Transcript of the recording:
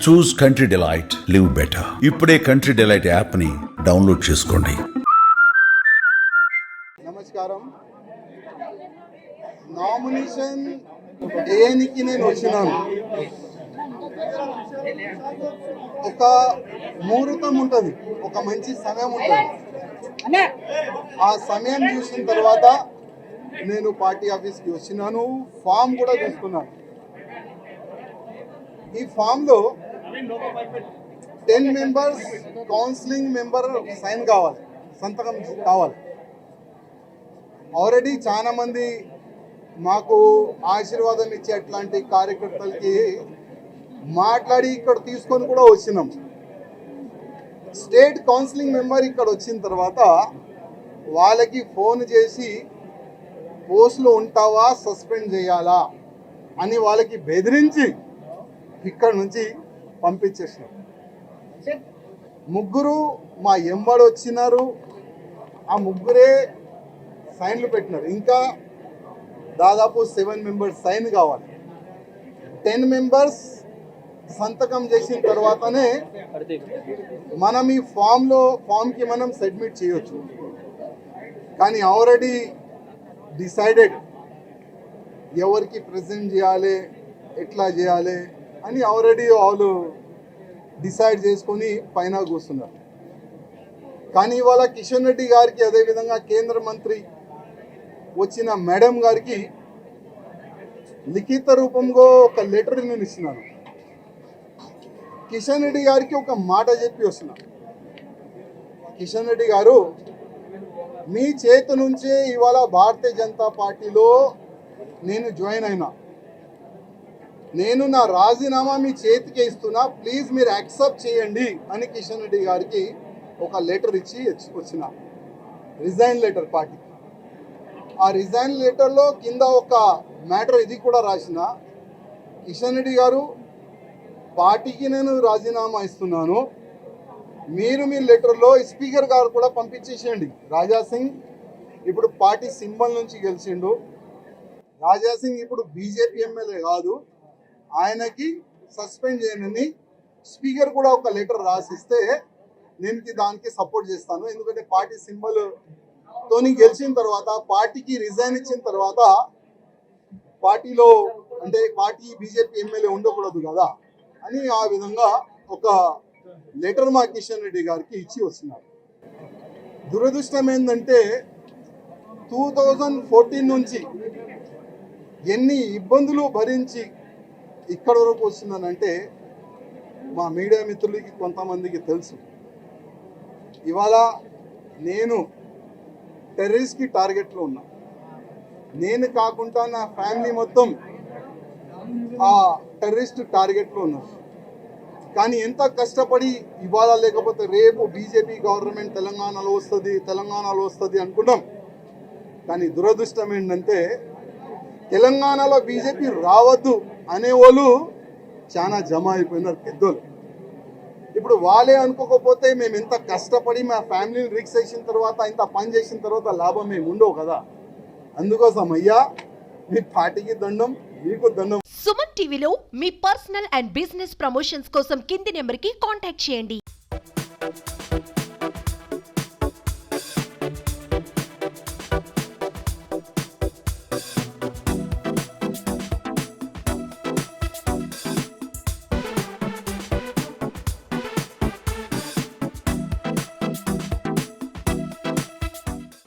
చూస్ country delight, live better. ఇప్పుడే country delight app ని download చేసుకోండి. నమస్కారం. నామినేషన్ వేయనికి నేను వచ్చినాను. ఒక ముహూర్తం ఉంటుంది, ఒక మంచి సమయం ఉంటుంది. ఆ సమయం చూసిన తర్వాత నేను పార్టీ ఆఫీస్కి వచ్చినాను. ఫామ్ కూడా తీసుకున్నాను. ఈ ఫామ్లో 10 మెంబర్స్ కౌన్సిలింగ్ మెంబర్ సైన్ కావాలి, సంతకం కావాలి. ఆల్రెడీ చాలా మంది మాకు ఆశీర్వాదం ఇచ్చే అట్లాంటి కార్యకర్తలకి మాట్లాడి ఇక్కడ తీసుకొని కూడా వచ్చినాం. స్టేట్ కౌన్సిలింగ్ మెంబర్ ఇక్కడ వచ్చిన తర్వాత వాళ్ళకి ఫోన్ చేసి పోస్ట్లో ఉంటావా, సస్పెండ్ చేయాలా అని వాళ్ళకి బెదిరించి ఇక్కడ నుంచి పంపించేసినాం. ముగ్గురు మా ఎంబడి వచ్చినారు. ఆ ముగ్గురే సైన్లు పెట్టినారు. ఇంకా దాదాపు 7 మెంబర్స్ సైన్ కావాలి. 10 మెంబర్స్ సంతకం చేసిన తర్వాతనే మనం ఈ ఫామ్కి మనం సబ్మిట్ చేయొచ్చు. కానీ ఆల్రెడీ డిసైడెడ్ ఎవరికి ప్రజెంట్ చేయాలి, ఎట్లా చేయాలి అని ఆల్రెడీ వాళ్ళు డిసైడ్ చేసుకొని పైన కూర్చున్నారు. కానీ ఇవాళ కిషన్ రెడ్డి గారికి, అదేవిధంగా కేంద్ర మంత్రి వచ్చిన మేడం గారికి లిఖిత రూపంలో ఒక లెటర్ నేను ఇస్తున్నాను. కిషన్ రెడ్డి గారికి ఒక మాట చెప్పి వస్తున్నాను. కిషన్ రెడ్డి గారు, మీ చేతి నుంచే ఇవాళ భారతీయ జనతా పార్టీలో నేను జాయిన్ అయినా. నేను నా రాజీనామా మీ చేతికి ఇస్తున్నా, ప్లీజ్ మీరు యాక్సెప్ట్ చేయండి అని కిషన్ రెడ్డి గారికి ఒక లెటర్ ఇచ్చి వచ్చిన, రిజైన్ లెటర్ పార్టీ. ఆ రిజైన్ లెటర్లో కింద ఒక మ్యాటర్ ఇది కూడా రాసిన, కిషన్ రెడ్డి గారు, పార్టీకి నేను రాజీనామా ఇస్తున్నాను, మీరు మీ లెటర్లో స్పీకర్ గారు కూడా పంపించేసేయండి. రాజా సింగ్ ఇప్పుడు పార్టీ సింబల్ నుంచి గెలిచిండు. రాజా సింగ్ ఇప్పుడు బీజేపీ ఎమ్మెల్యే కాదు, ఆయనకి సస్పెండ్ చేయనని స్పీకర్ కూడా ఒక లెటర్ రాసిస్తే నేను దానికి సపోర్ట్ చేస్తాను. ఎందుకంటే పార్టీ సింబల్ తోని గెలిచిన తర్వాత, పార్టీకి రిజైన్ ఇచ్చిన తర్వాత పార్టీలో అంటే పార్టీ బీజేపీ ఎమ్మెల్యే ఉండకూడదు కదా అని ఆ విధంగా ఒక లెటర్ మా కిషన్ రెడ్డి గారికి ఇచ్చి వస్తున్నారు. దురదృష్టం ఏంటంటే 2014 నుంచి ఎన్ని ఇబ్బందులు భరించి ఇక్కడ వరకు వస్తున్నానంటే మా మీడియా మిత్రులకి కొంతమందికి తెలుసు. ఇవాళ నేను టెర్రరిస్ట్కి టార్గెట్లో ఉన్నా. నేను కాకుండా నా ఫ్యామిలీ మొత్తం ఆ టెర్రరిస్ట్ టార్గెట్లో ఉన్నారు. కానీ ఎంత కష్టపడి ఇవాళ లేకపోతే రేపు బీజేపీ గవర్నమెంట్ తెలంగాణలో వస్తుంది అనుకున్నాం. కానీ దురదృష్టం ఏంటంటే తెలంగాణలో బీజేపీ రావద్దు అనేవాళ్ళు చాలా జమ అయిపోయినారు పెద్దోళ్ళు. ఇప్పుడు వాళ్ళే అనుకోకపోతే మేము ఎంత కష్టపడి మా ఫ్యామిలీని రిక్స్ చేసిన తర్వాత, ఇంత పని చేసిన తర్వాత లాభం మేము ఉండవు కదా. అందుకోసం అయ్యా, మీ పార్టీకి దండం, మీకు దండం. సుమన్ టీవీలో మీ పర్సనల్ అండ్ బిజినెస్ ప్రమోషన్స్ కోసం కింది నెంబర్కి కాంటాక్ట్ చేయండి.